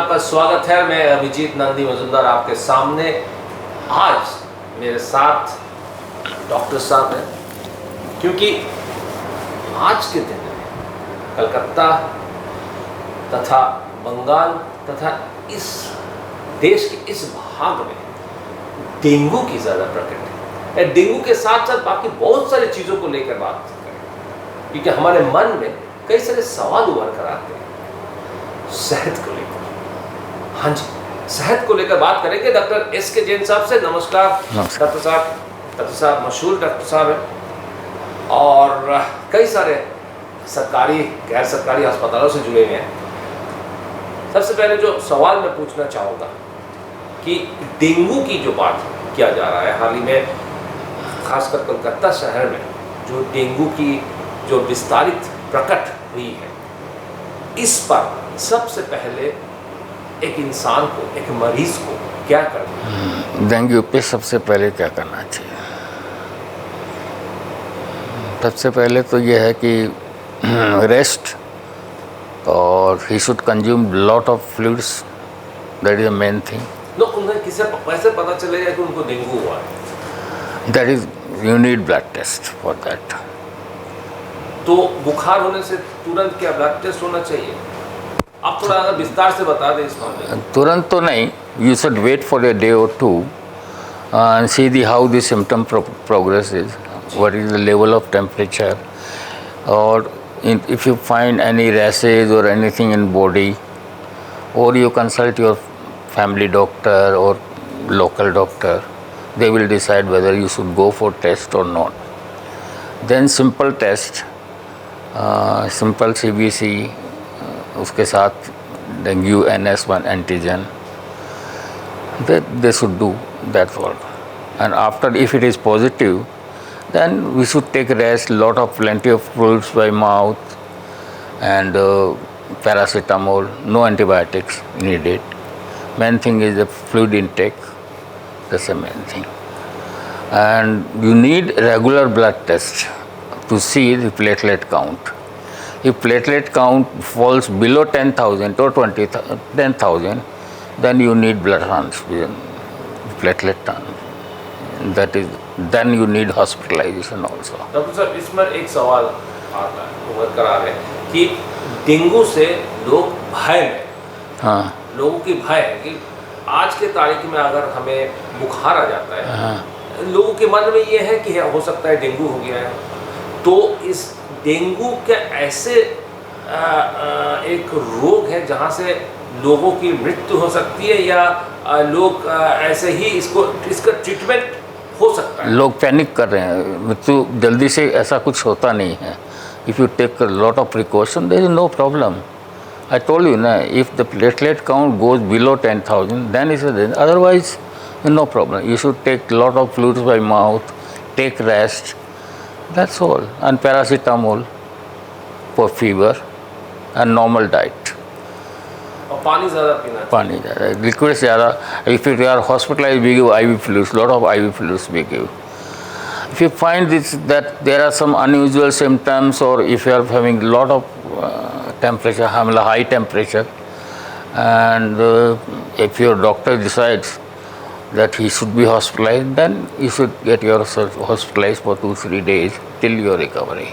आपका स्वागत है। मैं अभिजीत नंदी मजुमदार आपके सामने। आज मेरे साथ डॉक्टर साहब हैं, क्योंकि आज के दिन में कलकत्ता तथा बंगाल तथा इस देश के इस भाग में डेंगू की ज़्यादा प्रकट है। डेंगू के साथ साथ बाकी बहुत सारी चीज़ों को लेकर बात करें, क्योंकि हमारे मन में कई सारे सवाल उभर कर आते हैं सेहत को लेकर। हाँ जी, सेहत को लेकर बात करेंगे डॉक्टर SK जैन साहब से। नमस्कार डॉक्टर साहब। डॉक्टर साहब मशहूर डॉक्टर साहब हैं और कई सारे सरकारी गैर सरकारी अस्पतालों से जुड़े हुए हैं। सबसे पहले जो सवाल मैं पूछना चाहूँगा कि डेंगू की जो बात किया जा रहा है हाल ही में, खासकर कलकत्ता शहर में जो डेंगू की जो विस्तारित प्रकट हुई है, इस पर सबसे पहले एक इंसान को, एक मरीज को क्या करना है? डेंगू पे सबसे पहले क्या करना चाहिए? सबसे पहले तो यह है कि रेस्ट, और he should consume lot of fluids, that is the main thing. No, उन्हें किसे कैसे पता चलेगा कि उनको डेंगू हुआ है? That is you need blood test for that. तो बुखार होने से तुरंत क्या ब्लड टेस्ट होना चाहिए? आप थोड़ा विस्तार से बता दें इस मामले में। तुरंत तो नहीं, you should wait for a day और two and see how the symptom progresses, what is the level of temperature, or if you find any rashes or anything in body, or you consult your family doctor or local doctor. They will decide whether you should go for test or not. Then simple test, simple CBC, उसके साथ dengue NS1 antigen, they should do that all. And after, if it is positive, then we should take rest, plenty of fluids by mouth, and paracetamol, no antibiotics needed. Main thing is the fluid intake, that's the main thing. And you need regular blood test to see the platelet count. If platelet count falls below 10,000 or 10,000, then you need blood transfusion, platelet transfusion. That is, then you need hospitalization also. Doctor साहब, इसमें एक सवाल आता है, उभर कर आ रहे हैं कि डेंगू से लोग भय में, हाँ, लोगों की भय है कि आज के तारीख में अगर हमें बुखार आ जाता है, हाँ, लोगों के मन में ये है कि हो सकता है डेंगू हो गया है। तो इस डेंगू के ऐसे एक रोग है जहाँ से लोगों की मृत्यु हो सकती है, या लोग ऐसे ही इसका ट्रीटमेंट हो सकता है? लोग पैनिक कर रहे हैं, मृत्यु जल्दी से ऐसा कुछ होता नहीं है। If you take lot of precaution, there is no problem. I told you, if the platelet count goes below 10,000, then it's a danger. Otherwise, no problem. You should take a lot of fluids by mouth, take rest, that's all. And paracetamol for fever, and normal diet. और पानी ज़्यादा पीना चाहिए। पानी ज़्यादा, liquid ज़्यादा. If you are hospitalized, we give IV fluids, lot of IV fluids we give. If you find that there are some unusual symptoms, or if you are having a lot of temperature, high temperature, and if your doctor decides that he should be hospitalized, then you should get yourself hospitalized for 2-3 days till your recovery.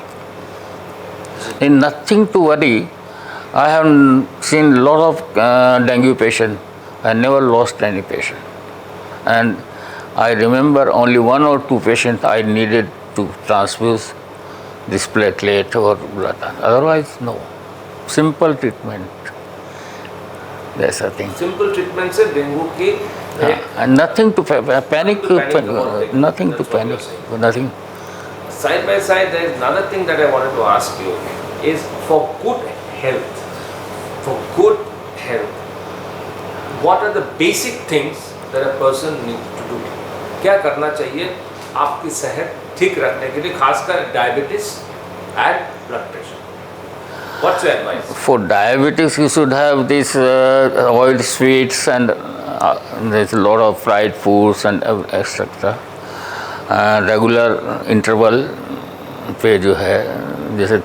And nothing to worry. I have seen a lot of dengue patients. I never lost any patient, and I remember only 1 or 2 patients I needed to transfuse this platelet or blood. Otherwise, no. Simple treatment. That's the thing. Simple treatment से dengue की and nothing to panic. Nothing to panic. Nothing. Side by side, there is another thing that I wanted to ask you is for good health. For good health, what are the basic things that a person needs to do? क्या करना चाहिए आपकी सेहत ठीक रखने के लिए, खासकर diabetes and blood pressure? What's your advice? For diabetes, you should have this avoid sweets, and there's a lot of fried foods and etc. Regular interval पे जो है, जैसे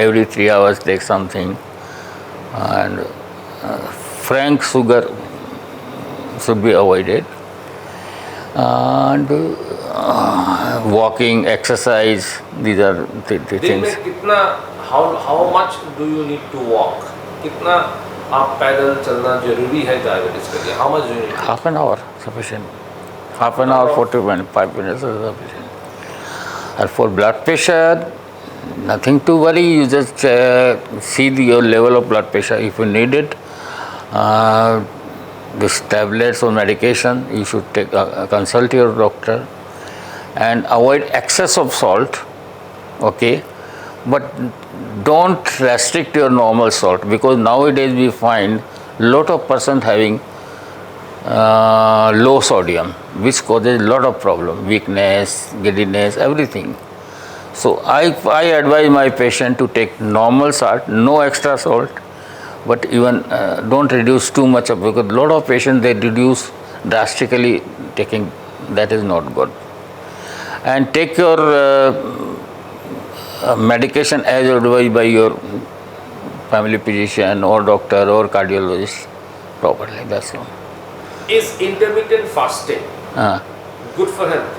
every 3 hours take something, and frank sugar should be avoided. And walking, exercise, these are the दिन में things. कितना how much do you need to walk? कितना आप पैदल चलना जरूरी है डायबिटीज के लिए? How much do you need? Half an hour sufficient. Half an hour, 45 minutes is sufficient. And for blood pressure, nothing to worry. You just see your level of blood pressure. If you need it, this tablets or medication, you should take consult your doctor and avoid excess of salt. Okay, but don't restrict your normal salt, because nowadays we find lot of person having low sodium, which causes a lot of problem, weakness, giddiness, everything. So I advise my patient to take normal salt, no extra salt, but even don't reduce too much of, because a lot of patients they reduce drastically taking, that is not good. And take your medication as advised by your family physician or doctor or cardiologist properly. That's all. Is intermittent fasting good for health?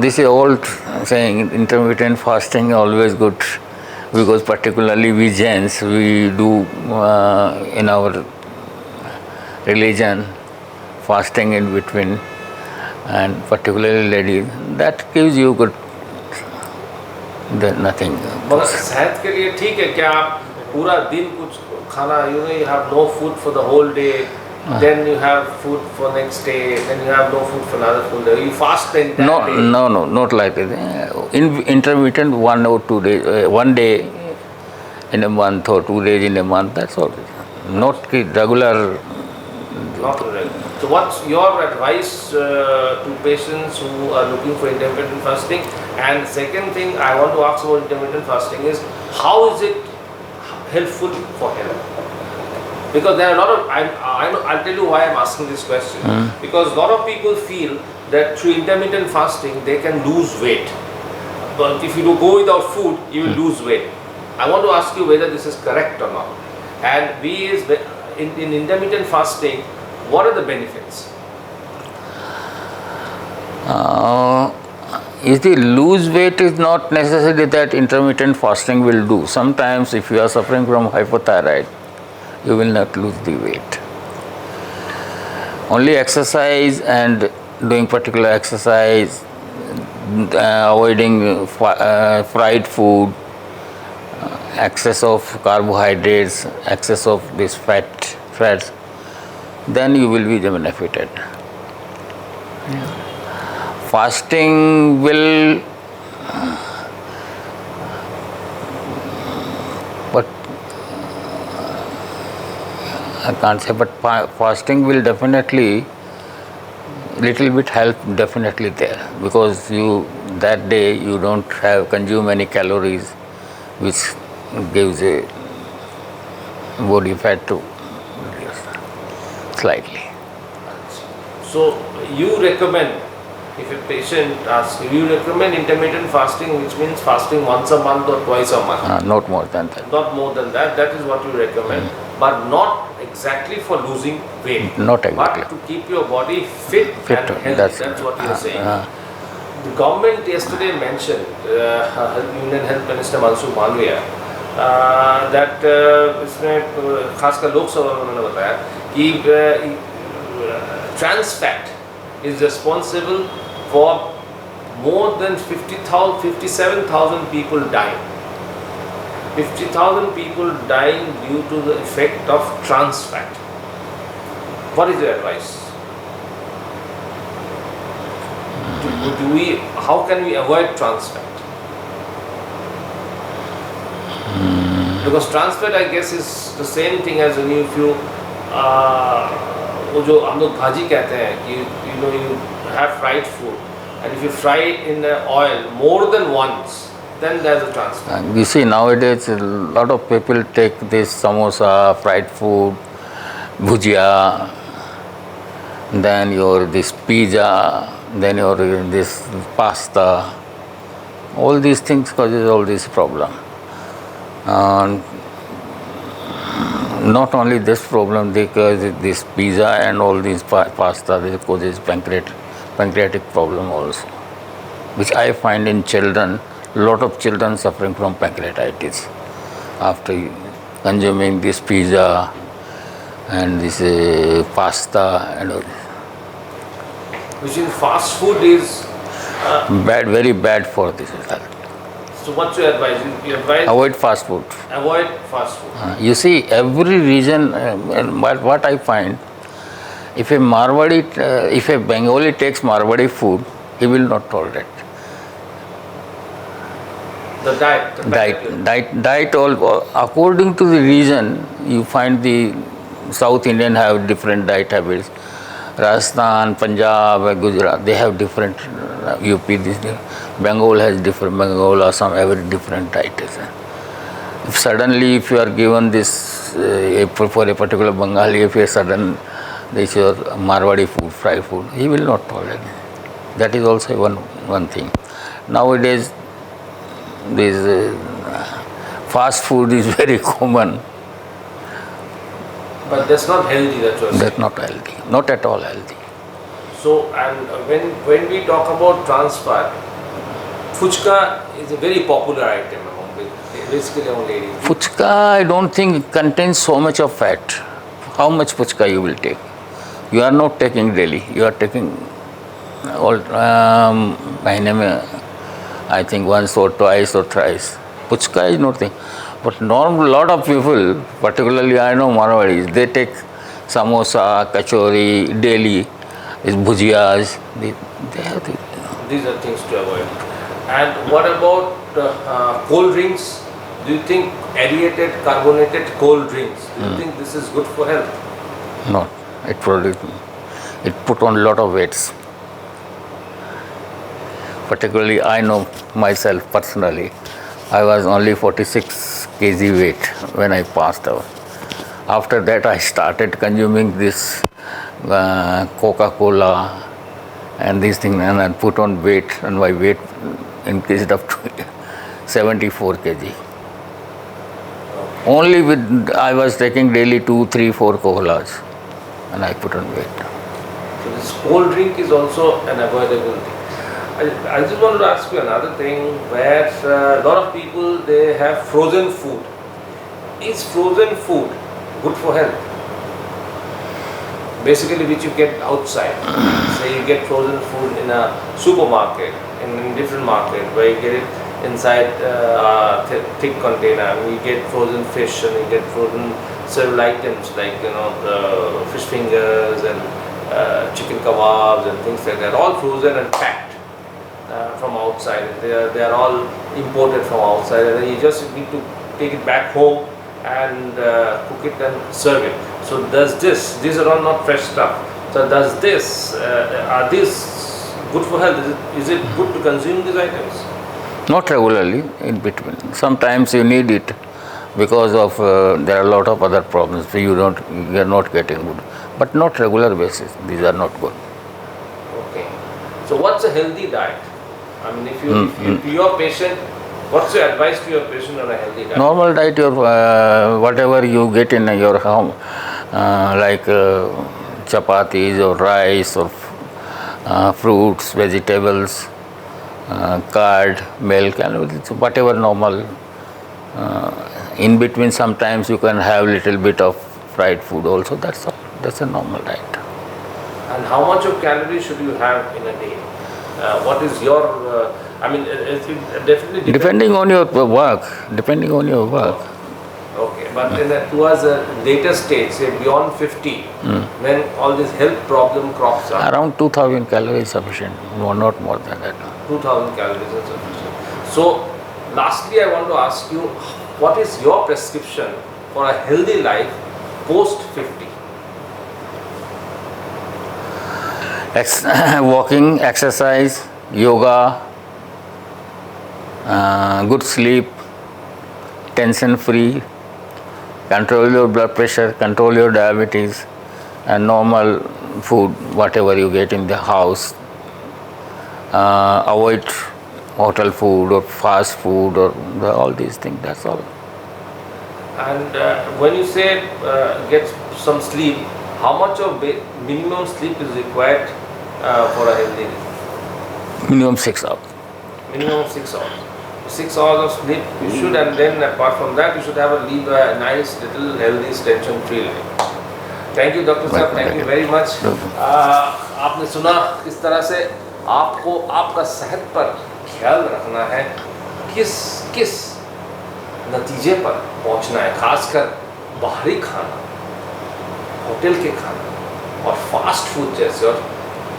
This is old saying, intermittent fasting always good, because particularly we Jains, we do in our religion fasting in between, and particularly ladies, that gives you good, nothing. मगर सेहत के लिए ठीक है क्या आप पूरा दिन कुछ खाना, you have no food for the whole day, then you have food for next day, then you have no food for another full day, you fast the entire day? No, not like that. In intermittent, 1 or 2 days, 1 day in a month or 2 days in a month, that's all. Not regular. Not regular. So what's your advice to patients who are looking for intermittent fasting? And second thing I want to ask about intermittent fasting is, how is it helpful for health? Because there are a lot of, I'll tell you why I'm asking this question. Because a lot of people feel that through intermittent fasting they can lose weight. But if you go without food, you will lose weight. I want to ask you whether this is correct or not. And in intermittent fasting, what are the benefits? If the lose weight is not necessarily that intermittent fasting will do. Sometimes if you are suffering from hypothyroid, you will not lose the weight. Only exercise and doing particular exercise, avoiding fried food, excess of carbohydrates, excess of this fats, then you will be benefited. Fasting will, but I can't say, but fasting will definitely little bit help definitely there, because you that day you don't have consume any calories, which gives a body fat to reduce slightly. So you recommend, if a patient asks you recommend intermittent fasting, which means fasting once a month or twice a month? Not more than that. Not more than that. That is what you recommend, but not exactly for losing weight. Not exactly. But to keep your body fit and healthy. That's what you are saying. The government yesterday mentioned, Union Health Minister Mansukh Mandavia, that इसमें खासकर लोकसभा में उन्होंने बताया कि trans fat is responsible for more than 57,000 people dying. 50,000 people dying due to the effect of trans fat. What is your advice? How can we avoid trans fat? Because trans fat, I guess, is the same thing as when if you वो जो हम लोग भाजी कहते हैं कि you have fried food, and if you fry it in the oil more than once, then there's a trans fat. You see, nowadays a lot of people take this samosa, fried food, bhujia, then this pizza, then this pasta. All these things causes all this problem. And not only this problem, because this pizza and all these pasta, they causes pancreatic problem also, which I find in children. Lot of children suffering from pancreatitis after consuming this pizza and this pasta and all. Which in fast food is Bad, very bad for this health. so what's your advice? You advise Avoid fast food. avoid fast food. You see, every region, and what I find, if a Marwadi, if a Bengali takes Marwadi food, he will not tolerate. The diet. Diet. All according to the region, you find the South Indian have different diet habits. Rajasthan, Punjab, Gujarat, they have different. UP, Bengal has different. Bengal, Assam, every different diet. If suddenly, if you are given this for a particular Bengali, if a sudden this your Marwadi food, fried food, he will not tolerate. That is also one thing. Nowadays, this fast food is very common. But that's not healthy, that's what. That's not healthy. Not at all healthy. So, and when we talk about trans fat, fuchka is a very popular item among basically among ladies. Fuchka, I don't think contains so much of fat. How much fuchka you will take? You are not taking daily. You are taking all I think once or twice or thrice. Fuchka is nothing. But lot of people, particularly I know Marwadis, they take samosa, kachori daily, these bhujiyas. They have to. These are things to avoid. And what about cold drinks? Do you think aerated, carbonated cold drinks, do you think this is good for health? No, it put on a lot of weights. Particularly, I know myself personally, I was only 46 kg weight when I passed out. After that, I started consuming this Coca-Cola and these things, and I put on weight, and my weight increased up to 74 kg. Only with, I was taking daily 2, 3, 4 Coca-Colas, and I put on weight. So this cold drink is also an avoidable thing. I just wanted to ask you another thing where a lot of people, they have frozen food. Is frozen food good for health? Basically which you get outside. Say you get frozen food in a supermarket, in different market where you get it inside thick container, and you get frozen fish and you get frozen several items like the fish fingers and chicken kebabs and things like that, all frozen and packed. From outside, they are all imported from outside, and then you just need to take it back home and cook it and serve it. So does these are all not fresh stuff. So does this, are these good for health? Is it good to consume these items? Not regularly, in between. Sometimes you need it because of there are a lot of other problems. So you are not getting good, but not regular basis. These are not good. Okay. So what's a healthy diet? I mean, if to your patient, what's your advice to your patient on a healthy diet? Normal diet, your whatever you get in your home, like chapatis or rice or fruits, vegetables, curd, milk, and whatever normal. In between, sometimes you can have little bit of fried food also. That's a normal diet. And how much of calories should you have in a day? What is your, I mean, it definitely depending on your work. Depending on your work. Okay, but towards a later stage, say beyond 50, when all this health problem crops up. Around 2000 calories is sufficient, not more than that. 2000 calories is sufficient. So, lastly, I want to ask you, what is your prescription for a healthy life post 50? Walking, exercise, yoga, good sleep, tension free, control your blood pressure, control your diabetes, and normal food, whatever you get in the house. Avoid hotel food or fast food or all these things, that's all. And when you say get some sleep, how much of minimum sleep is required for a healthy? Minimum 6 hours. Minimum 6 hours. 6 hours of sleep you should, and then apart from that you should have live a nice little healthy tension-free life. Thank you doctor साहब, thank you very much. आपने सुना किस तरह से आपको आपका सेहत पर ख्याल रखना है, किस किस नतीजे पर पहुंचना है, खासकर बाहरी खाना, होटल के खाना और फास्ट फूड जैसे और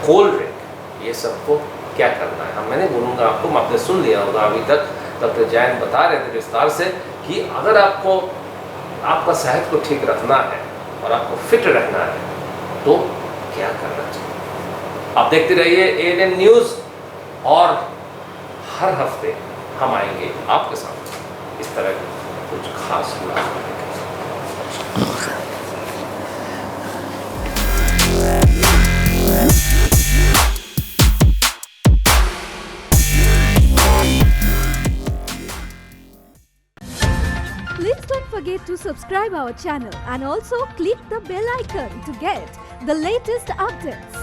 कोल्ड ड्रिंक, ये सबको क्या करना है। मैंने बोलूँगा आपको, आपने सुन लिया होगा अभी तक, डॉक्टर जैन बता रहे थे विस्तार से कि अगर आपको आपका सेहत को ठीक रखना है और आपको फिट रहना है तो क्या करना चाहिए। आप देखते रहिए ANN न्यूज़, और हर हफ्ते हम आएंगे आपके साथ इस तरह की कुछ खास मुलाकात। Please don't forget to subscribe our channel and also click the bell icon to get the latest updates.